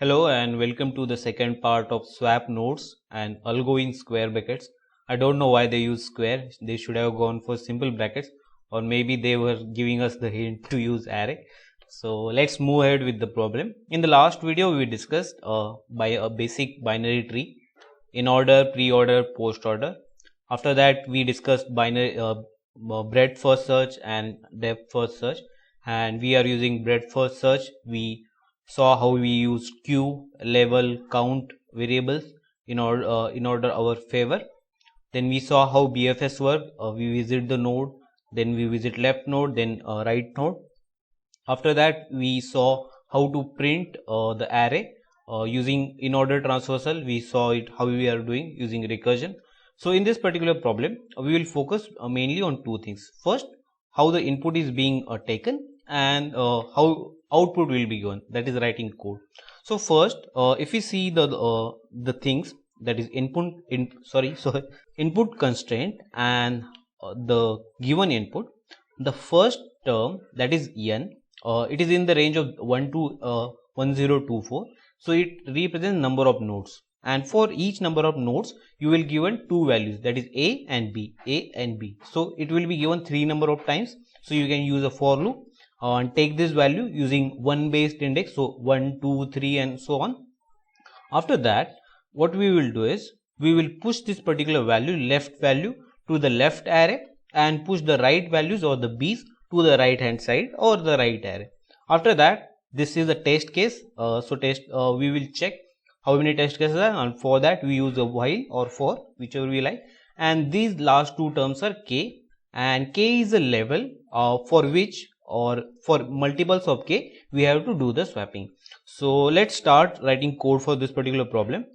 Hello and welcome to the second part of swap nodes and algo in square brackets. I don't know why they use square. They should have gone for simple brackets, or maybe they were giving us the hint to use array. So let's move ahead with the problem. In the last video we discussed by a basic binary tree in order, pre-order, post-order. After that we discussed binary breadth first search and depth first search, and we are using breadth first search. We saw how we use queue, level, count variables in order our favor. Then we saw how BFS work. We visit the node, then we visit left node, then right node. After that we saw how to print the array using in order transversal. We saw it how we are doing using recursion. So in this particular problem we will focus mainly on two things. First, how the input is being taken, and how output will be given, that is writing code. So first, if we see the things, that is input constraint and the given input, the first term, that is n, it is in the range of 1 to 1024. So it represents number of nodes, and for each number of nodes you will given two values, that is a and b. So it will be given three number of times. So you can use a for loop and take this value using one based index, so 1 2 3 and so on. After that what we will do is we will push this particular left value to the left array and push the right values or the b's to the right hand side or the right array. After that, this is the test case. We will check how many test cases are, and for that we use a while or for, whichever we like. And these last two terms are k, and k is a level for which, or for multiples of k, we have to do the swapping. So let's start writing code for this particular problem.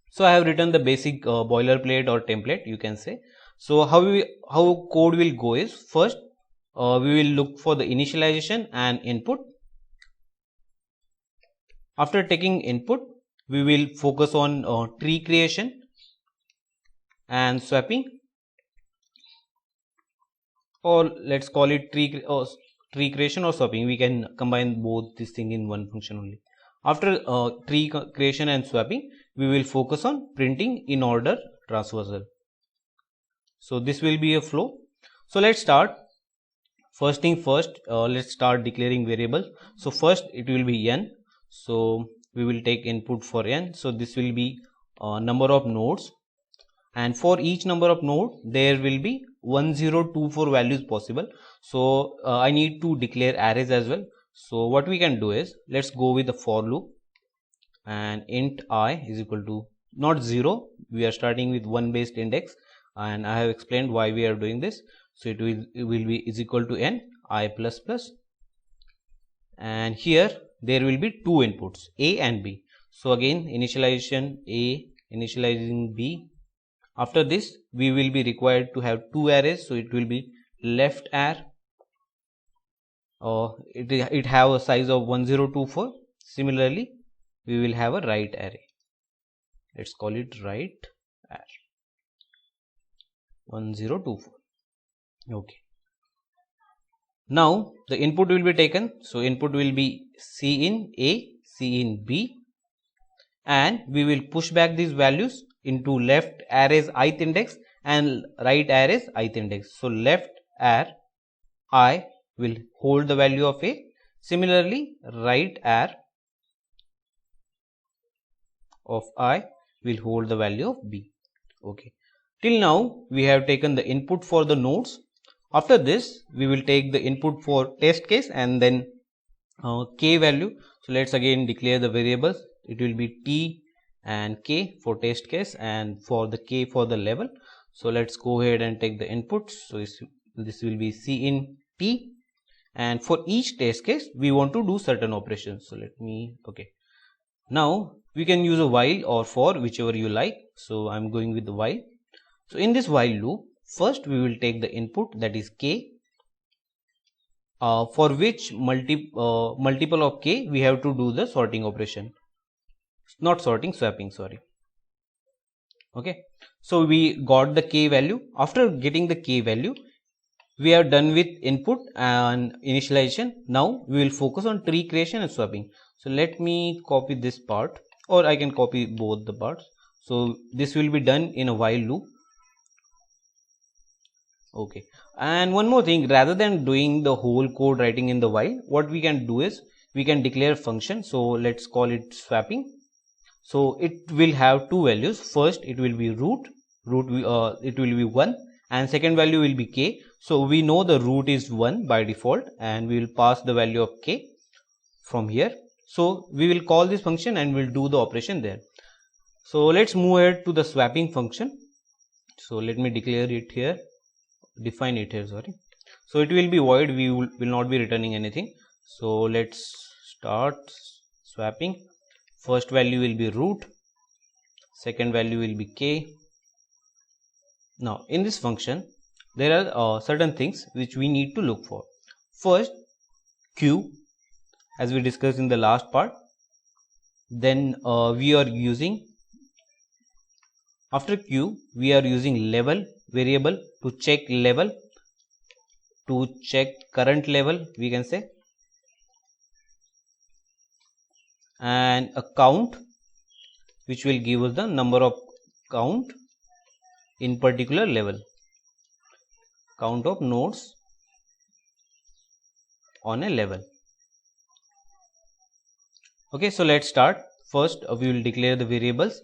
So I have written the basic boilerplate or template, you can say. So how code will go is, first we will look for the initialization and input. After taking input, we will focus on tree creation and swapping, or let's call it tree creation or swapping. We can combine both this thing in one function only. After tree creation and swapping, we will focus on printing in order transversal. So this will be a flow. So let's start. First thing first, let's start declaring variables. So first it will be n. So we will take input for n. So this will be number of nodes, and for each number of node there will be 1024 values possible. So I need to declare arrays as well. So what we can do is, let's go with the for loop, and int I is equal to not 0. We are starting with one based index, and I have explained why we are doing this. So it will be is equal to n I plus plus, and here there will be two inputs, a and b. So again initialization a, initializing b. After this we will be required to have two arrays. So it will be left array, it have a size of 1024. Similarly we will have a right array. Let's call it right array 1024. Okay. Now the input will be taken. So input will be C in A, C in B, and we will push back these values into left array's ith index and right array's ith index. So left array I will hold the value of A. Similarly, right array of I will hold the value of B. Okay. Till now we have taken the input for the nodes. After this we will take the input for test case and then k value. So let's again declare the variables. It will be t and k for test case, and for the k for the level. So let's go ahead and take the input. So this will be c in t, and for each test case we want to do certain operations. So okay. Now we can use a while or for, whichever you like. So I'm going with the while. So in this while loop, first we will take the input, that is k, for which multiple of k we have to do the sorting operation, not sorting, swapping, sorry. Okay. So we got the k value. After getting the k value, we are done with input and initialization. Now we will focus on tree creation and swapping. So let me copy this part, or I can copy both the parts. So this will be done in a while loop. Okay, and one more thing, rather than doing the whole code writing in the while, what we can do is we can declare a function. So let's call it swapping. So it will have two values. First it will be root it will be 1, and second value will be k. So we know the root is 1 by default, and we will pass the value of k from here. So we will call this function and we'll do the operation there. So let's move ahead to the swapping function. So let me declare it here, define it here, sorry. So it will be void, we will not be returning anything. So let's start swapping. First value will be root, second value will be k. Now in this function there are certain things which we need to look for. First, q, as we discussed in the last part. Then we are using, after q we are using level variable to check level, to check current level we can say, and a count which will give us the number of count in particular level, count of nodes on a level. Okay, so let's start. First we will declare the variables.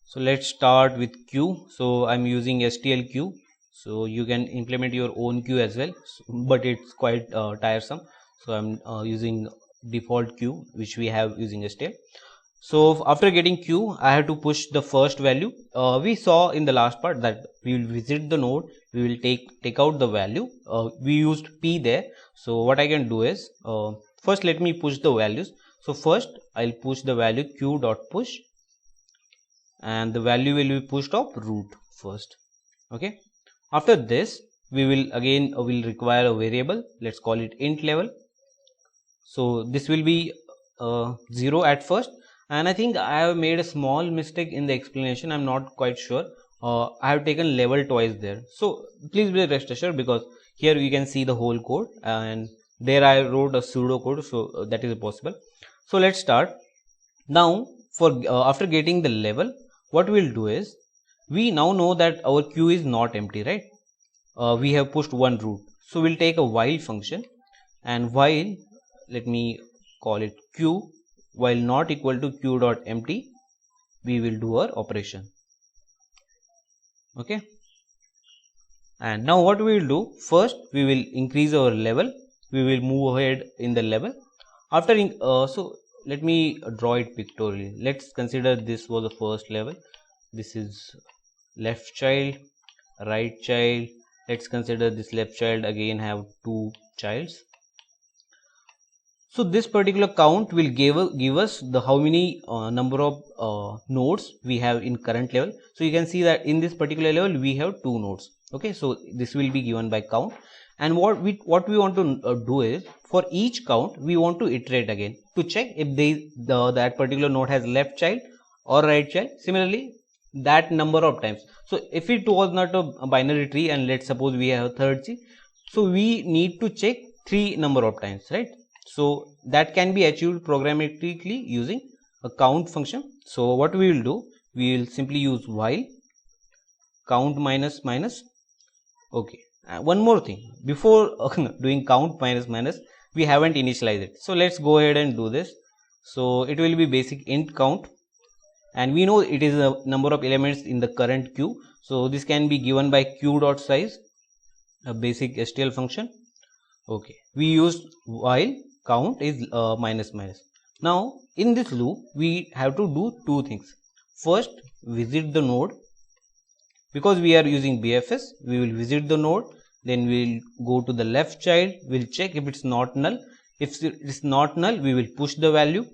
So let's start with q. So I'm using STL_Q. So you can implement your own queue as well, but it's quite tiresome. So I'm using default queue which we have using STL. So after getting q, I have to push the first value. We saw in the last part that we will visit the node, we will take out the value. We used p there. So what I can do is, first let me push the values. So first I'll push the value q dot push, and the value will be pushed of root first. Okay, after this we will again will require a variable. Let's call it int level. So this will be 0 at first, and I think I have made a small mistake in the explanation. I'm not quite sure. I have taken level twice there, so please be rest assured, because here you can see the whole code and there I wrote a pseudo code, so that is possible. So let's start now. For after getting the level, what we'll do is, we now know that our queue is not empty, right? We have pushed one root, so we'll take a while function, and while, let me call it q, while not equal to q dot empty, we will do our operation. Okay, and now what we will do, first we will increase our level, we will move ahead in the level. After so let me draw it pictorially. Let's consider this was the first level. This is left child, right child. Let's consider this left child again have two childs. So this particular count will give us the how many number of nodes we have in current level. So you can see that in this particular level we have two nodes. Okay, so this will be given by count, and what we want to do is, for each count we want to iterate again to check if that particular node has left child or right child. Similarly, that number of times. So if it was not a binary tree, and let's suppose we have a third tree, so we need to check 3 number of times, right? So that can be achieved programmatically using a count function. So what we will do, we will simply use while count minus minus. Okay, one more thing, before doing count minus minus, we haven't initialized it. So let's go ahead and do this. So it will be basic int count, and we know it is a number of elements in the current queue. So this can be given by q dot size, a basic STL function. Okay, we used while count is minus minus. Now in this loop we have to do two things. First, visit the node. Because we are using BFS, we will visit the node, then we will go to the left child, we will check if it's not null. If it is not null, we will push the value.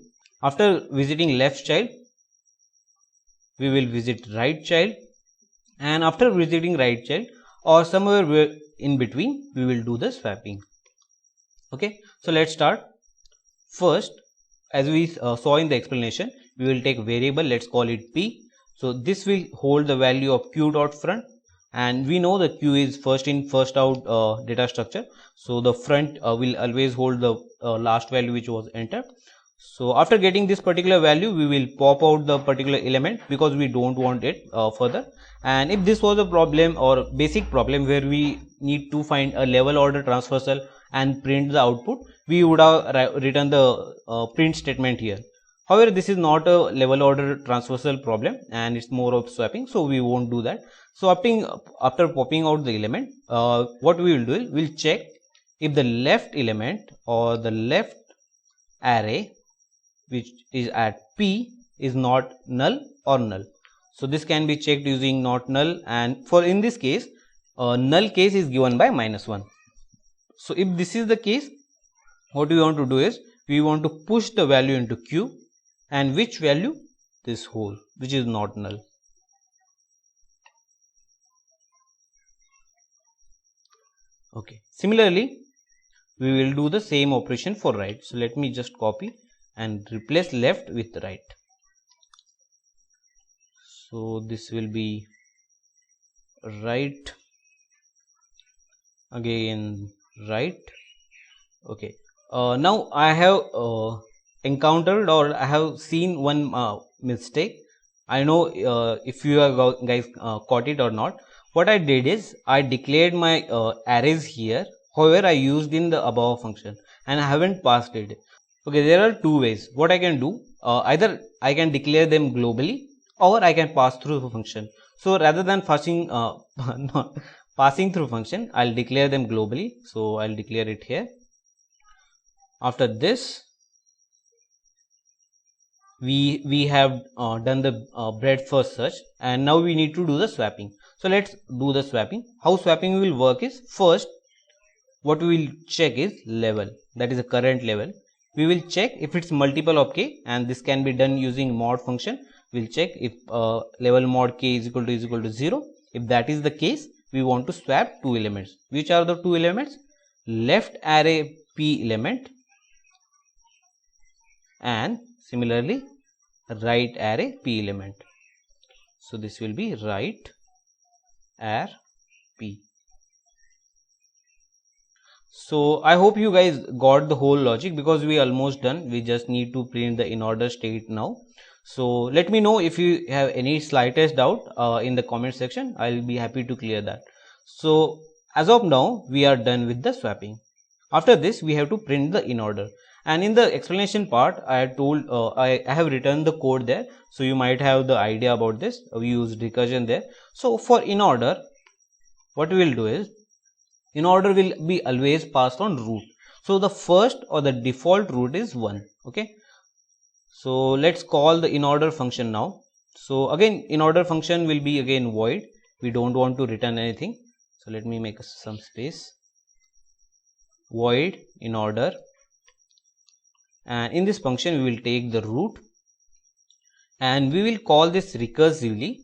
After visiting left child, we will visit right child, and after visiting right child or somewhere in between, we will do the swapping. Okay, so let's start. First, as we saw in the explanation, we will take variable, let's call it p. So this will hold the value of q dot front, and we know the queue is first in first out data structure, so the front will always hold the last value which was entered. So after getting this particular value, we will pop out the particular element because we don't want it further. And if this was a problem or basic problem where we need to find a level order transversal and print the output, we would have written the print statement here. However, this is not a level order transversal problem and it's more of swapping, so we won't do that. So after popping out the element, what we will do is we'll check if the left element or the left array which is at P is not null or null. So this can be checked using not null, and for in this case null case is given by -1. So if this is the case, what we want to do is we want to push the value into Q, and which value? This whole, which is not null. Okay, similarly we will do the same operation for right. So let me just copy and replace left with right. So this will be right, again right. Okay, now I have encountered or I have seen one mistake. I know if you have guys caught it or not. What I did is I declared my arrays here, however I used in the above function and I haven't passed it. Okay, there are two ways what I can do. Either I can declare them globally or I can pass through the function. So rather than passing passing through function, I'll declare them globally. So I'll declare it here. After this, we have done the breadth first search, and now we need to do the swapping. So let's do the swapping. How swapping will work is, first what we will check is level, that is the current level. We will check if it's multiple of k, and this can be done using mod function. We'll check if level mod k is equal to 0. If that is the case, we want to swap two elements. Which are the two elements? Left array p element and similarly right array p element. So this will be right array p. So I hope you guys got the whole logic, because we almost done. We just need to print the in order state now. So let me know if you have any slightest doubt in the comment section. I'll be happy to clear that. So as of now, we are done with the swapping. After this, we have to print the in order. And in the explanation part, I had told I have written the code there, so you might have the idea about this. We use recursion there. So for in order, what we will do is, in order will be always passed on root. So the first or the default root is 1. Okay. So let's call the in order function now. So again, in order function will be again void. We don't want to return anything. So let me make some space. Void in order. And in this function we will take the root and we will call this recursively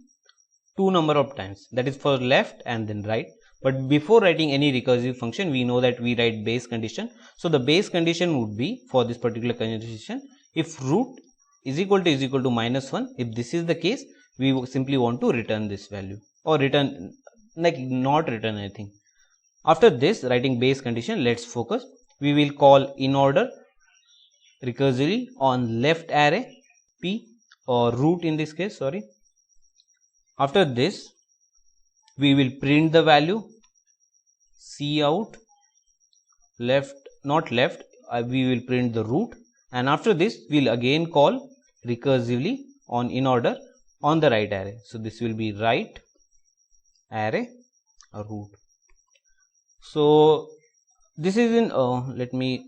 2 number of times, that is for left and then right. But before writing any recursive function, we know that we write base condition. So the base condition would be, for this particular condition, if root is equal to -1, if this is the case, we simply want to return this value, or return, like not return anything. After this, writing base condition, let's focus. We will call in order recursively on left array p, or root in this case, sorry. After this, we will print the value cout left, not left, we will print the root, and after this we will again call recursively on in order on the right array. So this will be right array root. So this is in let me,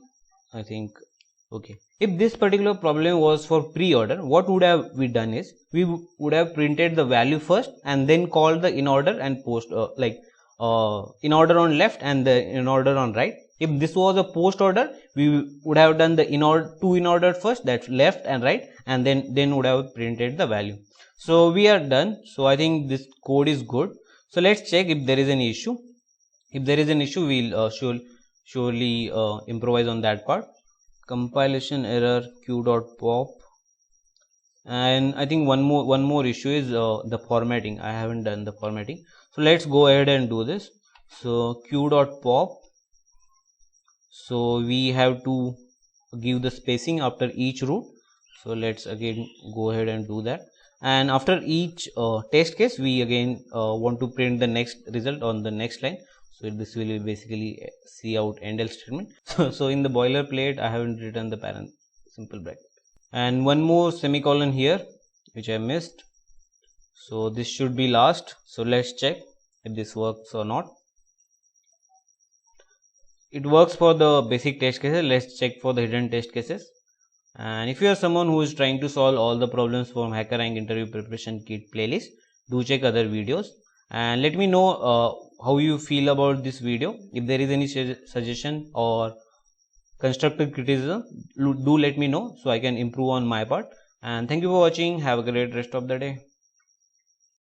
I think, okay. If this particular problem was for pre-order, what would have we done is, we would have printed the value first and then called the in order and post in order on left and the in order on right. If this was a post order, we would have done the two in order first, that's left and right, and then would have printed the value. So we are done. So I think this code is good. So let's check if there is any issue. If there is an issue, we'll surely improvise on that part. Compilation error q.pop And I think one more issue is the formatting. I haven't done the formatting, so let's go ahead and do this. So q.pop, so we have to give the spacing after each root, so let's again go ahead and do that. And after each test case, we again want to print the next result on the next line. So this will basically see out end else statement. So in the boilerplate, I haven't written the simple bracket, and one more semicolon here which I missed. So this should be last. So let's check if this works or not. It works for the basic test cases. Let's check for the hidden test cases. And if you are someone who is trying to solve all the problems from HackerRank interview preparation kit playlist, do check other videos and let me know how you feel about this video. If there is any suggestion or constructive criticism, do let me know so I can improve on my part. And thank you for watching. Have a great rest of the day.